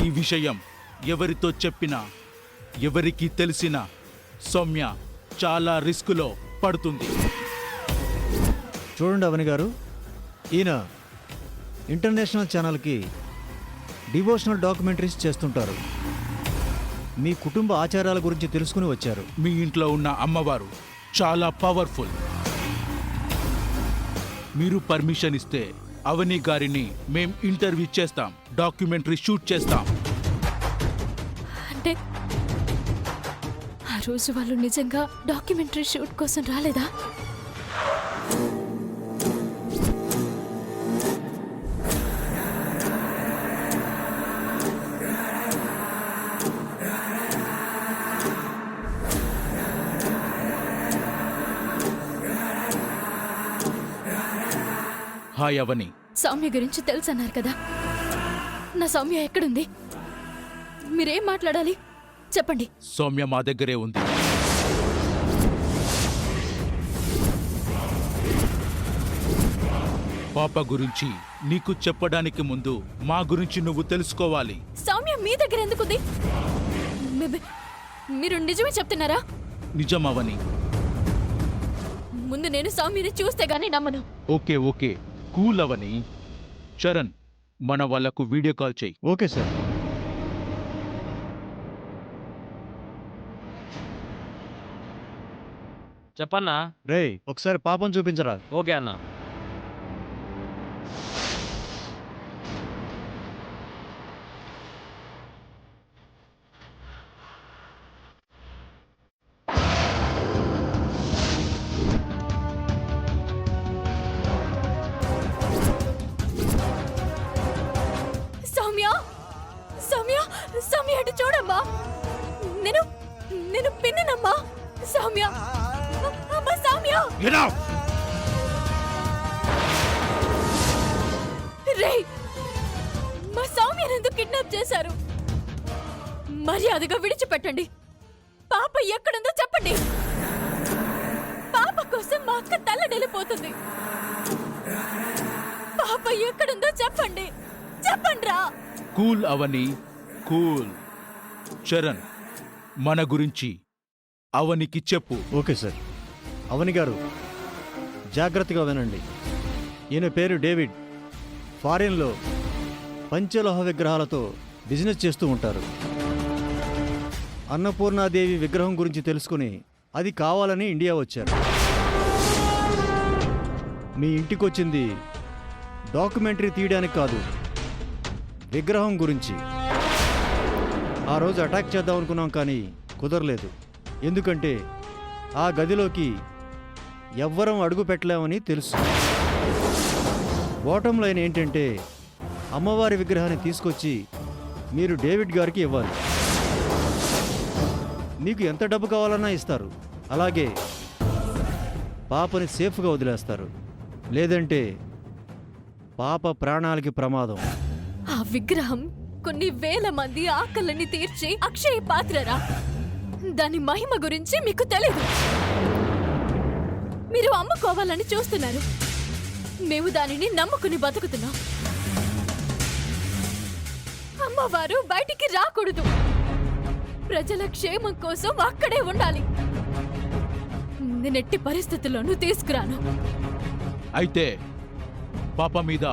ఈ విషయం ఎవరితో చెప్పినా ఎవరికి తెలిసినా సౌమ్య చాలా రిస్కులో పడుతుంది. చూడండి అవని గారు, ఈయన ఇంటర్నేషనల్ ఛానల్కి డివోషనల్ డాక్యుమెంటరీస్ చేస్తుంటారు. మీ కుటుంబ ఆచారాల గురించి తెలుసుకుని వచ్చారు. మీ ఇంట్లో ఉన్న అమ్మవారు చాలా పవర్ఫుల్. మీరు పర్మిషన్ ఇస్తే అవని గారిని మేం ఇంటర్వ్యూ చేస్తాం, డాక్యుమెంటరీ షూట్ చేస్తాం. అంటే ఆ రోజు వాళ్ళు నిజంగా డాక్యుమెంటరీ షూట్ కోసం రాలేదా? హాయ్ అవని. సౌమ్య గురించి తెలుసన్నారు కదా, నా సౌమ్య ఎక్కడుంది? మీరేం మాట్లాడాలి చెప్పండి. సౌమ్య మా దగ్గరే ఉంది. పాప గురించి నీకు చెప్పడానికి ముందు మా గురించి నువ్వు తెలుసుకోవాలి. సౌమ్య మీ దగ్గర ఎందుకుంది? మీరు నిజమే చెప్తున్నారా? నిజం అవని. ముందు నేను సౌమ్యని చూస్తే గానీ నమ్మను. ఓకే ఓకే, కూల్ అవని. చరణ్, మన వాళ్లకు వీడియో కాల్ చెయ్యి. Okay sir. చెప్పన్నా. రేయ్, ఒకసారి పాపం చూపించరా. ఓకే అన్నా. సౌమ్య, సౌమ్య, సౌమ్య అటు చూడమ్మా. నేను నేను పిన్ననమ్మా. సౌమ్య, అమ్మా సౌమ్య. రేయ్, మా సౌమ్యను ఎందుకు కిడ్నాప్ చేశారు? మర్యాదగా విడిచిపెట్టండి. పాప ఎక్కడుందో చెప్పండి. పాప కోసం మా అక్క తల్లడిల్లిపోతుంది. పాప ఎక్కడుందో చెప్పండి. చెప్పండ్రా. కూల్ అవని, కూల్. చరణ్, మన గురించి అవనికి చెప్పు. Okay sir. అవని గారు, జాగ్రత్తగా వినండి. ఈయన పేరు డేవిడ్. ఫారిన్లో పంచలోహ విగ్రహాలతో బిజినెస్ చేస్తూ ఉంటారు. అన్నపూర్ణాదేవి విగ్రహం గురించి తెలుసుకుని అది కావాలని ఇండియా వచ్చారు. మీ ఇంటికొచ్చింది డాక్యుమెంటరీ తీయడానికి కాదు, విగ్రహం గురించి. ఆ రోజు అటాక్ చేద్దాం అనుకున్నాం, కానీ కుదరలేదు. ఎందుకంటే ఆ గదిలోకి ఎవ్వరం అడుగు పెట్టలేమని తెలుసు. బాటమ్ లైన్ ఏంటంటే, అమ్మవారి విగ్రహాన్ని తీసుకొచ్చి మీరు డేవిడ్ గారికి ఇవ్వాలి. మీకు ఎంత డబ్బు కావాలన్నా ఇస్తారు. అలాగే పాపని సేఫ్గా వదిలేస్తారు. లేదంటే పాప ప్రాణాలకి ప్రమాదం. ఆ విగ్రహం కొన్ని వేల మంది ఆకలిని తీర్చి అక్షయ పాత్రరా. దాని మహిమ గురించి మీకు తెలీదు. మీరు అమ్ముకోవాలని చూస్తున్నారు. మేము దానిని నమ్ముకుని బతుకుతున్నాం. అమ్మవారు బయటికి రాకూడదు. ప్రజల క్షేమం కోసం అక్కడే ఉండాలి. నేనెట్టి పరిస్థితుల్లోనూ తీసుకురాను. అయితే పాప మీద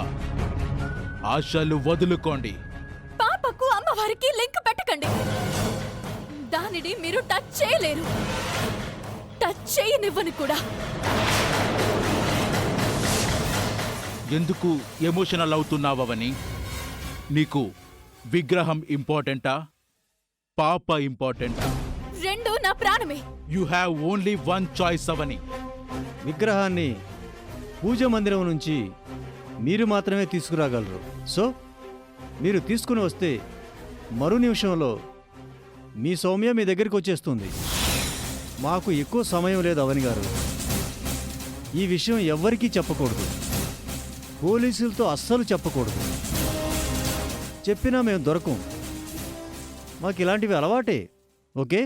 ఆశలు వదులుకోండి. పాపకు అమ్మవారికి లింక్ పెట్టకండి. దానిని మీరు టచ్ చేయలేరు. టచ్ చేయనివ్వను కూడా. ఎందుకు ఎమోషనల్ అవుతున్నావని? నీకు విగ్రహం ఇంపార్టెంటా, పాప ఇంపార్టెంటా? రెండు నా ప్రాణమే. You have only one choice Avani. విగ్రహాన్ని పూజ మందిరం నుంచి మీరు మాత్రమే తీసుకురాగలరు. సో మీరు తీసుకుని వస్తే మరు నిమిషంలో మీ సౌమ్య మీ దగ్గరికి వచ్చేస్తుంది. మాకు ఎక్కువ సమయం లేదు అవని గారు. ఈ విషయం ఎవ్వరికీ చెప్పకూడదు. పోలీసులతో అస్సలు చెప్పకూడదు. చెప్పినా మేము దొరకం. మాకు ఇలాంటివి అలవాటే. ఓకే?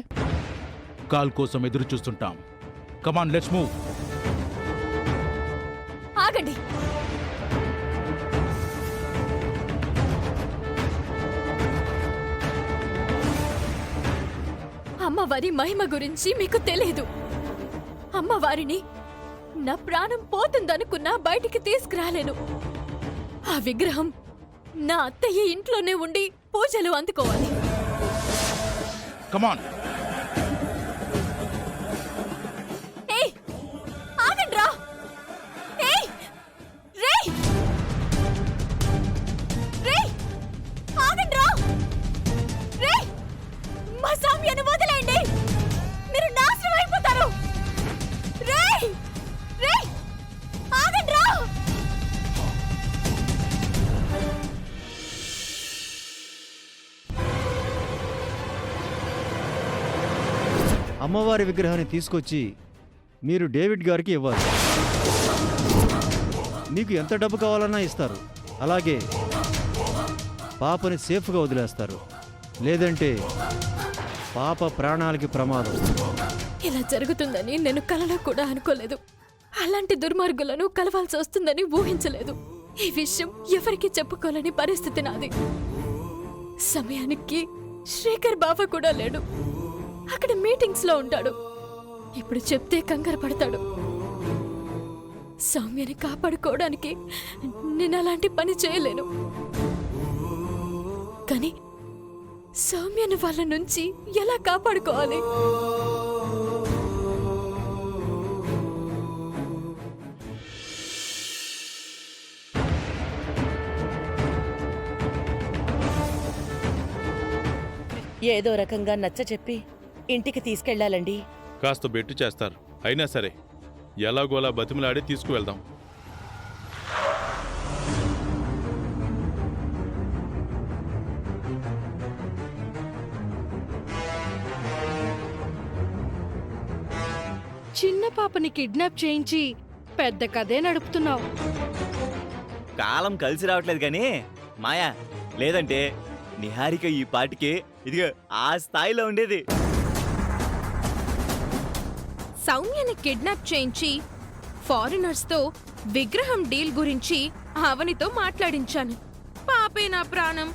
కాల్ కోసం ఎదురు చూస్తుంటాం. కమాన్, లెట్స్ మూవ్. ఆగండి. అమ్మవారి మహిమ గురించి మీకు తెలియదు. అమ్మవారిని నా ప్రాణం పోతుందనుకున్నా బయటికి తీసుకురాలేను. ఆ విగ్రహం నా అత్తయ్య ఇంట్లోనే ఉండి పూజలు అందుకోవాలి. కమాన్. ఏయ్, ఆగండ్రా. ఏయ్, రేయ్, రేయ్, ఆగండ్రా. రేయ్, మా సౌమ్యను వదిలేయండి. మీరు నాశనం అయిపోతారు. రేయ్, రేయ్, ఆగండ్రా. అమ్మవారి విగ్రహాన్ని తీసుకొచ్చి మీరు డేవిడ్ గారికి ఇవ్వాలి. మీకు ఎంత డబ్బు కావాలన్నా ఇస్తారు. అలాగే పాపని సేఫ్గా వదిలేస్తారు. లేదంటే పాప ప్రాణాలకి ప్రమాదం. ఇలా జరుగుతుందని నేను కలలో కూడా అనుకోలేదు. అలాంటి దుర్మార్గులను కలవాల్సి వస్తుందని ఊహించలేదు. ఈ విషయం ఎవరికి చెప్పుకోలేని పరిస్థితి నాది. సమయానికి శ్రీకర్ బావ కూడా లేడు. అక్కడ మీటింగ్స్ లో ఉంటాడు. ఇప్పుడు చెప్తే కంగారు పడతాడు. సౌమ్యని కాపాడుకోవడానికి నేను అలాంటి పని చేయలేను. కానీ సౌమ్యను వాళ్ళ నుంచి ఎలా కాపాడుకోవాలి? ఏదో రకంగా నచ్చ చెప్పి ఇంటికి తీసుకెళ్లాలండి. కాస్త బెట్టు చేస్తారు. అయినా సరే ఎలాగోలా బతిమలాడి తీసుకువెళ్దాం. చిన్న పాపని కిడ్నాప్ చేయించి పెద్ద కథే నడుపుతున్నావు. కాలం కలిసి రావట్లేదు కానీ మాయా, లేదంటే నిహారిక ఈ పాటికి ఇదిగో ఆ స్థాయిలో ఉండేది. సౌమ్యని కిడ్నాప్ చేయించి ఫారినర్స్ తో విగ్రహం డీల్ గురించి అవనితో మాట్లాడించాను. పాపే నా ప్రాణం,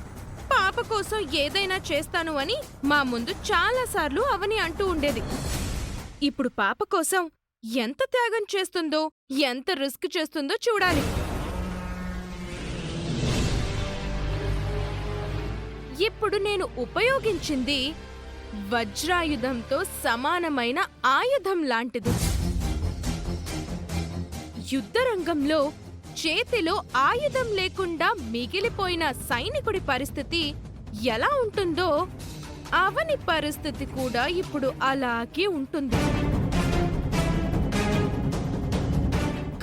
పాప కోసం ఏదైనా చేస్తాను అని మా ముందు చాలాసార్లు అవని అంటూ ఉండేది. ఇప్పుడు పాప కోసం ఎంత త్యాగం చేస్తుందో, ఎంత రిస్క్ చేస్తుందో చూడాలి. ఇప్పుడు నేను ఉపయోగించింది వజ్రాయుధంతో సమానమైన ఆయుధం లాంటిది. యుద్ధరంగంలో చేతిలో ఆయుధం లేకుండా మిగిలిపోయిన సైనికుడి పరిస్థితి ఎలా ఉంటుందో అవని పరిస్థితి కూడా ఇప్పుడు అలాగే ఉంటుంది.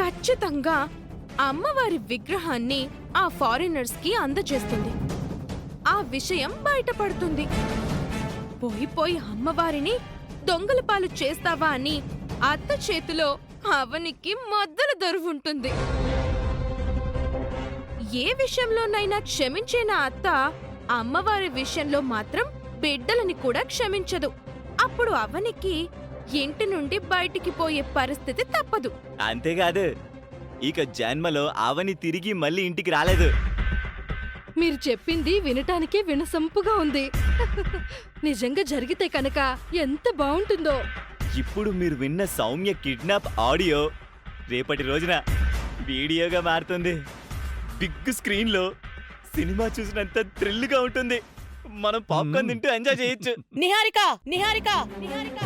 ఖచ్చితంగా అమ్మవారి విగ్రహాన్ని ఆ ఫారినర్స్ కి అందజేస్తుంది. ఆ విషయం బయటపడుతుంది. పోయి అమ్మవారిని దొంగల పాలు చేస్తావా అని అత్త చేతిలో అవనికి మొదలు దొరుకుంటుంది. ఏ విషయంలోనైనా క్షమించే నా అత్త అమ్మవారి విషయంలో మాత్రం బిడ్డలని కూడా క్షమించదు. అప్పుడు అవనికి ఇంటి నుండి బయటికి పోయే పరిస్థితి తప్పదు. అంతేకాదు, ఇక జన్మలో అవని తిరిగి మళ్ళీ ఇంటికి రాలేదు. మీరు చెప్పింది వినటానికి వినసంపుగా ఉంది. నిజంగా జరిగితే కనుక ఎంత బాగుంటుందో. ఇప్పుడు మీరు విన్న సౌమ్య కిడ్నాప్ ఆడియో రేపటి రోజున వీడియోగా మారుతుంది. బిగ్ స్క్రీన్ లో సినిమా చూసినంత థ్రిల్ గా ఉంటుంది. మనం పాప్కార్న్ తింటూ ఎంజాయ్ చేయొచ్చు. నిహారిక, నిహారిక, నిహారిక.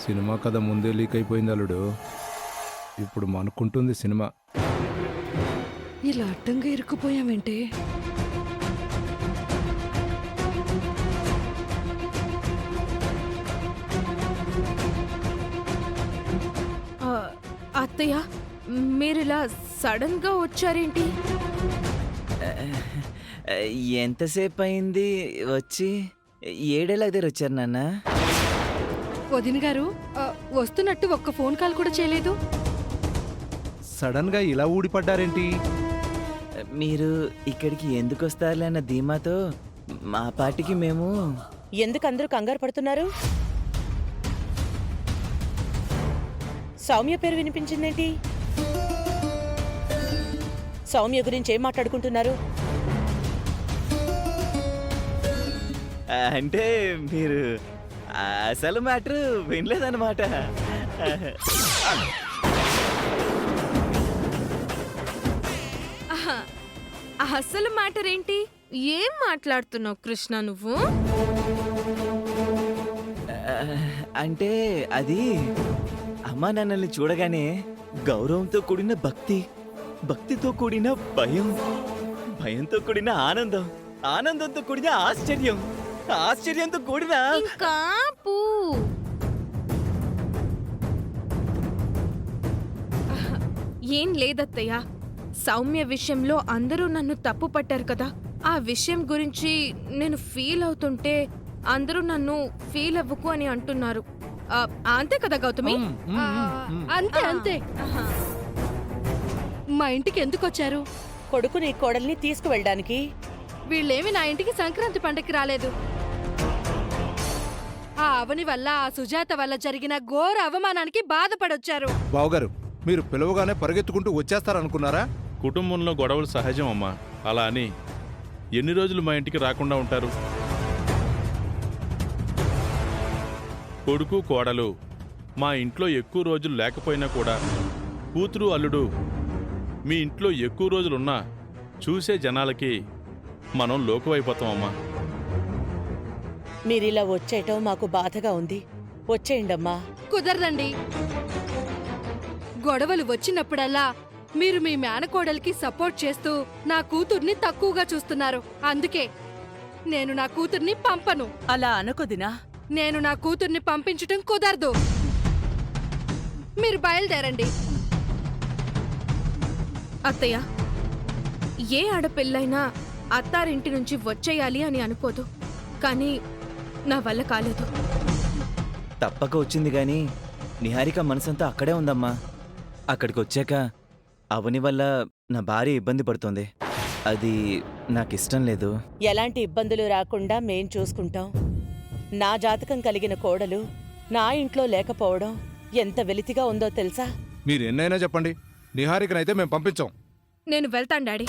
సినిమా కథ ముందే లీక్ అయిపోయింది అల్లుడు. ఇప్పుడు మనకుంటుంది సినిమా. ఇలా అడ్డంగా ఇరుక్కుపోయామేంటే? అత్తయ్య, మీరిలా సడన్ గా వచ్చారేంటి? ఎంతసేపు అయింది వచ్చి? 7 దగ్గర వచ్చారు నాన్న. వదిన గారు వస్తున్నట్టు ఒక్క ఫోన్ కాల్ కూడా చేయలేదు. సడన్ గా ఇలా ఊడిపడ్డారేంటి? మీరు ఇక్కడికి ఎందుకు వస్తారులే అన్న ధీమాతో మా పార్టీకి మేము ఎందుకు అందరూ కంగారు పడుతున్నారు? సౌమ్య పేరు వినిపించిందేంటి? సౌమ్య గురించి ఏం మాట్లాడుకుంటున్నారు? అంటే మీరు అసలు మ్యాటర్ వినలేదన్నమాట. ఆహా, అసలు మ్యాటర్ ఏంటి? ఏం మాట్లాడుతున్నావు కృష్ణ నువ్వు? అంటే అది అమ్మా నాన్నల్ని చూడగానే గౌరవంతో కూడిన భక్తి, భక్తితో కూడిన భయం, భయంతో కూడిన ఆనందం, ఆనందంతో కూడిన ఆశ్చర్యం, ఆశ్చర్యంతో కూడిన ఇంకా పూ. ఆహా, ఏం లేదత్తయ్య. సౌమ్య విషయంలో అందరూ నన్ను తప్పు పట్టారు కదా. ఆ విషయం గురించి నేను ఫీల్ అవుతుంటే అందరూ నన్ను ఫీల్ అవ్వకు అని అంటున్నారు. అంతే కదా గౌతమి? అంతే అంతే. ఆహా. మా ఇంటికి ఎందుకు వచ్చారు? కొడుకుని కోడల్ని తీసుకువెళ్ళడానికి. వీళ్ళేమి నా ఇంటికి సంక్రాంతి పండక్కి రాలేదు. ఆ అవని వల్ల, ఆ సుజాత వల్ల జరిగిన ఘోర అవమానానికి బాధపడొచ్చారు. బావగారు, మీరు పిలవగానే పరిగెత్తుకుంటూ వచ్చేస్తారనుకున్నారా? కుటుంబంలో గొడవలు సహజం అమ్మా. అలా అని ఎన్ని రోజులు మా ఇంటికి రాకుండా ఉంటారు? కొడుకు కోడలు మా ఇంట్లో ఎక్కువ రోజులు లేకపోయినా కూడా కూతురు అల్లుడు మీ ఇంట్లో ఎక్కువ రోజులున్నా చూసే జనాలకి మనం లోకువైపోతామమ్మా. మీరిలా వచ్చేయటం మాకు బాధగా ఉంది. వచ్చేయండమ్మా. కుదరదండి. గొడవలు వచ్చినప్పుడల్లా మీరు మీ మేనకోడలికి సపోర్ట్ చేస్తూ నా కూతుర్ని తక్కువగా చూస్తున్నారు. అందుకే నేను నా కూతుర్ని పంపను. అలా అనుకోదినా? నేను నా కూతుర్ని పంపించటం కుదరదు. మీరు బయలుదేరండి. అత్తయ్య, ఏ ఆడపిల్లైనా అత్తారింటి నుంచి వచ్చేయాలి అని అనుకోదు. కానీ నా వల్ల కాలేదు. తప్పక వచ్చింది గాని నిహారిక మనసంతా అక్కడే ఉందమ్మా. అక్కడికి వచ్చాక అవని వల్ల నా భార్య ఇబ్బంది పడుతోంది. అది నాకిష్టం లేదు. ఎలాంటి ఇబ్బందులు రాకుండా మేం చూసుకుంటాం. నా జాతకం కలిగిన కోడలు నా ఇంట్లో లేకపోవడం ఎంత వెలితిగా ఉందో తెలుసా? మీరు ఎన్నైనా చెప్పండి, నిహారికనైతే మేము పంపించాం. నేను వెళ్తాను డాడీ.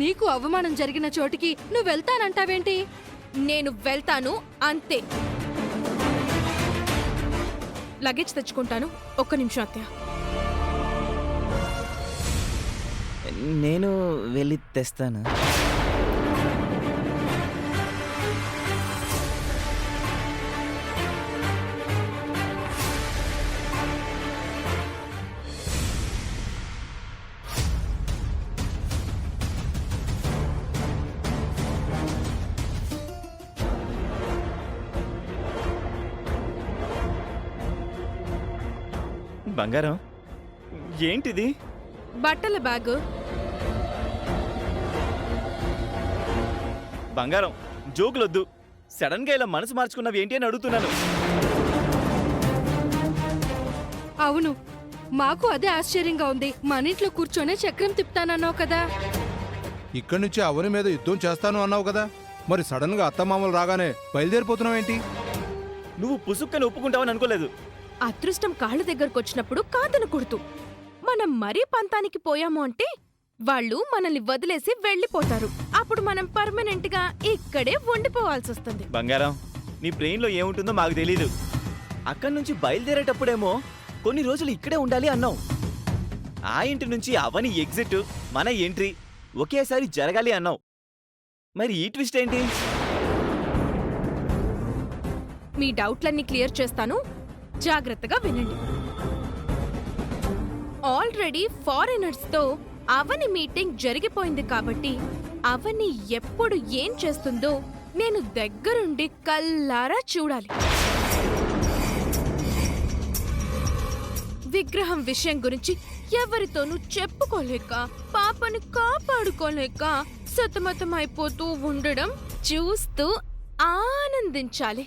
నీకు అవమానం జరిగిన చోటికి నువ్వు వెళ్తానంటావేంటి? నేను వెళ్తాను అంతే. లగేజ్ తెచ్చుకుంటాను. ఒక్క నిమిషం అత్తయ్య. నేను వెళ్ళి తెస్తాను. బంగారం, ఏంటిది? బట్టల బ్యాగ్. బంగారం, జోకులొద్దు. సడన్ గా ఇలా మనసు మార్చుకున్నవి ఏంటి అని అడుగుతున్నాను. అవును, మాకు అదే ఆశ్చర్యంగా ఉంది. మన ఇంట్లో కూర్చొనే చక్రం తిప్పుతానన్నావు కదా. ఇక్కడి నుంచి అవని మీద యుద్ధం చేస్తాను అన్నావు కదా. మరి సడన్ గా అత్తమామలు రాగానే బయలుదేరిపోతున్నావేంటి? నువ్వు పుసుక్కని ఒప్పుకుంటావని అనుకోలేదు. అదృష్టం కాళ్ళ దగ్గరకొచ్చినప్పుడు కాదనకూడదు. మనం మరీ పంతానికి పోయాము అంటే వాళ్ళు మనల్ని వదిలేసి వెళ్ళిపోతారు. అప్పుడు మనం పర్మనెంట్ గా ఇక్కడే ఉండిపోవాల్సి వస్తుంది. బంగారం, నీ బ్రెయిన్ లో ఏముంటుందో మాకు తెలీదు. అక్కడి నుంచి బయలుదేరేటప్పుడేమో కొన్ని రోజులు ఇక్కడే ఉండాలి అన్నావు. ఆ ఇంటి నుంచి అవని ఎగ్జిట్, మన ఎంట్రీ ఒకేసారి జరగాలి అన్నావు. మరి ఈ ట్విస్ట్ ఏంటి? మీ డౌట్లన్నీ క్లియర్ చేస్తాను, జాగ్రత్తగా వినండి. ఆల్రెడీ ఫారినర్స్ తో అవని మీటింగ్ జరిగిపోయింది కాబట్టి అవని ఎప్పుడు ఏం చేస్తుందో నేను దగ్గరుండి కల్లారా చూడాలి. విగ్రహం విషయం గురించి ఎవరితోనూ చెప్పుకోలేక, పాపని కాపాడుకోలేక సతమతమైపోతూ ఉండడం చూస్తూ ఆనందించాలి.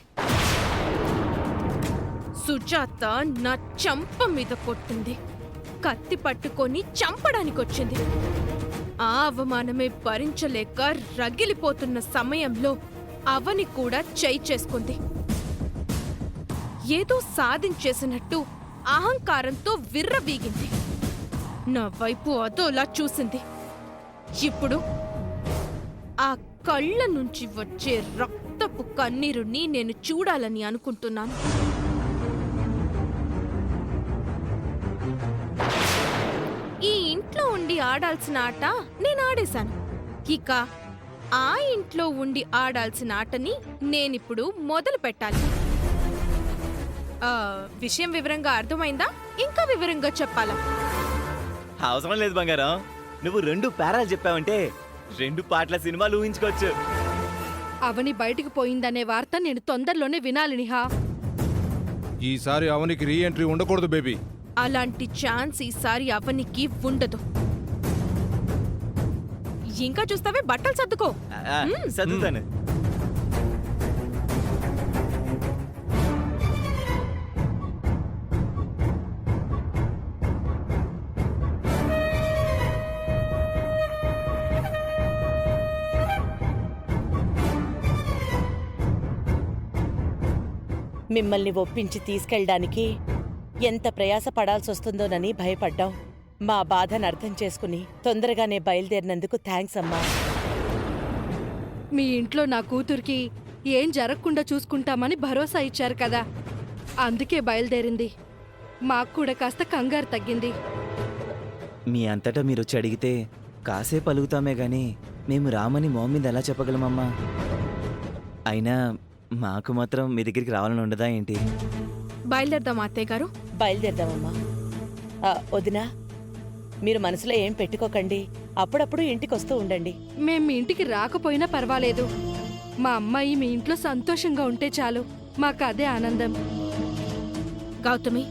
సుజాత నా చంప మీద కొట్టింది. కత్తి పట్టుకొని చంపడానికొచ్చింది. ఆ అవమానమే భరించలేక రగిలిపోతున్న సమయంలో అవని కూడా చేయి చేసుకుంది. ఏదో సాధించేసినట్టు అహంకారంతో విర్రవీగింది. నా వైపు అదోలా చూసింది. ఇప్పుడు ఆ కళ్ళ నుంచి వచ్చే రక్తపు కన్నీరుని నేను చూడాలని అనుకుంటున్నాను. ఈ ఇంట్లో ఉండి ఆడాల్సిన ఆట నేను ఆడేశాను. ఇక ఆ ఇంట్లో ఉండి ఆడాల్సిన ఆటని నేనిప్పుడు మొదలు పెట్టాలి. విషయం వివరంగా అర్థమైందా? ఇంకా వివరంగా చెప్పాలా? అవసరం లేదు బంగారం. నువ్వు 2 పేరాలు చెప్పావంటే 2 పాటల సినిమాలు ఊహించుకోవచ్చు. అవని బయటికి పోయిందనే వార్త నేను తొందరలోనే వినాలి నిహా. ఈసారి అవనికి రీ ఎంట్రీ ఉండకూడదు బేబీ. అలాంటి ఛాన్స్ ఈసారి అవనికి ఉండదు. ఇంకా చూస్తావే, బట్టలు సర్దుకో. చదువుతాను. మిమ్మల్ని ఒప్పించి తీసుకెళ్ళడానికి ఎంత ప్రయాస పడాల్సొస్తుందోనని భయపడ్డాం. మా బాధను అర్థం చేసుకుని తొందరగానే బయలుదేరినందుకు థ్యాంక్స్ అమ్మా. మీ ఇంట్లో నా కూతురికి ఏం జరగకుండా చూసుకుంటామని భరోసా ఇచ్చారు కదా, అందుకే బయలుదేరింది. మాకు కూడా కాస్త కంగారు తగ్గింది. మీ అంతటా మీరు వచ్చి అడిగితే కాసేపు అలుగుతామే గాని మేము రామని మొహం మీద ఎలా చెప్పగలమమ్మా? అయినా మాకు మాత్రం మీ దగ్గరికి రావాలని ఉండదా ఏంటి? బయలుదేరదాం అత్తయ్య గారు. బయలుదేరదామమ్మా. వదినా, మీరు మనసులో ఏం పెట్టుకోకండి. అప్పుడప్పుడు ఇంటికొస్తూ ఉండండి. మేం మీ ఇంటికి రాకపోయినా పర్వాలేదు. మా అమ్మాయి మీ ఇంట్లో సంతోషంగా ఉంటే చాలు. మాకు అదే ఆనందం. గౌతమి,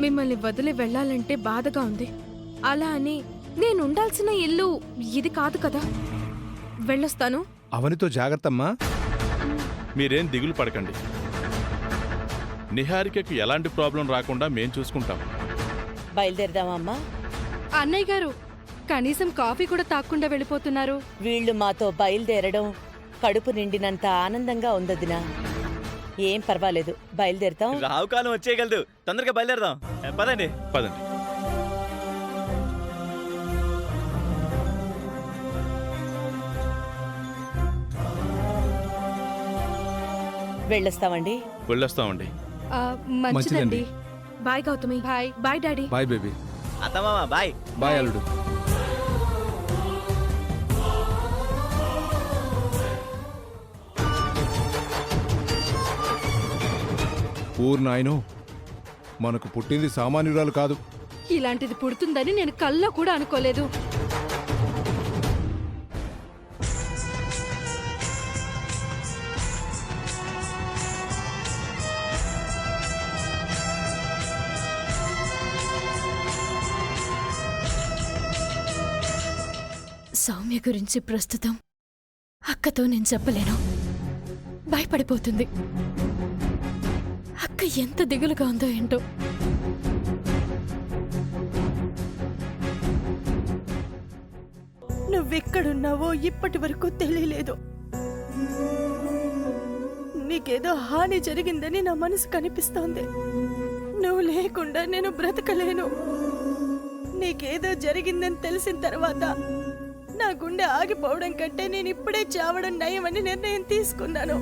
మిమ్మల్ని వదిలి వెళ్ళాలంటే బాధగా ఉంది. అలా అని నేనుండాల్సిన ఇల్లు ఇది కాదు కదా. వెళ్ళొస్తాను. అవనితో జాగ్రత్తమ్మా. మీరేం దిగులు పడకండి. నిహారికకు ఎలాంటి ప్రాబ్లం రాకుండా మేం చూసుకుంటాం. బయలుదేరదామమ్మా. అన్నయ్య గారు, కనీసం కాఫీ కూడా తాక్కుండా వెళ్ళిపోతున్నారు. వీళ్ళు మాతో బయలుదేరడం కడుపు నిండినంత ఆనందంగా ఉందదినా. ఏం పర్వాలేదు, బయలుదేరుతాం. రావుకాలం వచ్చేయగలదు. తొందరగా బయలుదేరదాం. పదండి. పదండి. వెళ్ళొస్తామండి. వెళ్ళొస్తామండి. మంచిదండి. Bye Gautami. Bye. Bye daddy. Bye baby. అత్తమామ బాయ్. బాయ్ అల్లుడు. పూర్ణాయనో, మనకు పుట్టింది సామాన్యురాలు కాదు. ఇలాంటిది పుడుతుందని నేను కల్లో కూడా అనుకోలేదు. సౌమ్య గురించి ప్రస్తుతం అక్కతో నేను చెప్పలేను. భయపడిపోతుంది. అక్క ఎంత దిగులుగా ఉందో ఏంటో. నువ్వెక్కడున్నావో ఇప్పటి వరకు తెలియలేదు. నీకేదో హాని జరిగిందని నా మనసు కనిపిస్తోంది. నువ్వు లేకుండా నేను బ్రతకలేను. నీకేదో జరిగిందని తెలిసిన తర్వాత నా గుండె ఆగిపోవడం కంటే నేను ఇప్పుడే చావడం నయమని నిర్ణయం తీసుకున్నాను.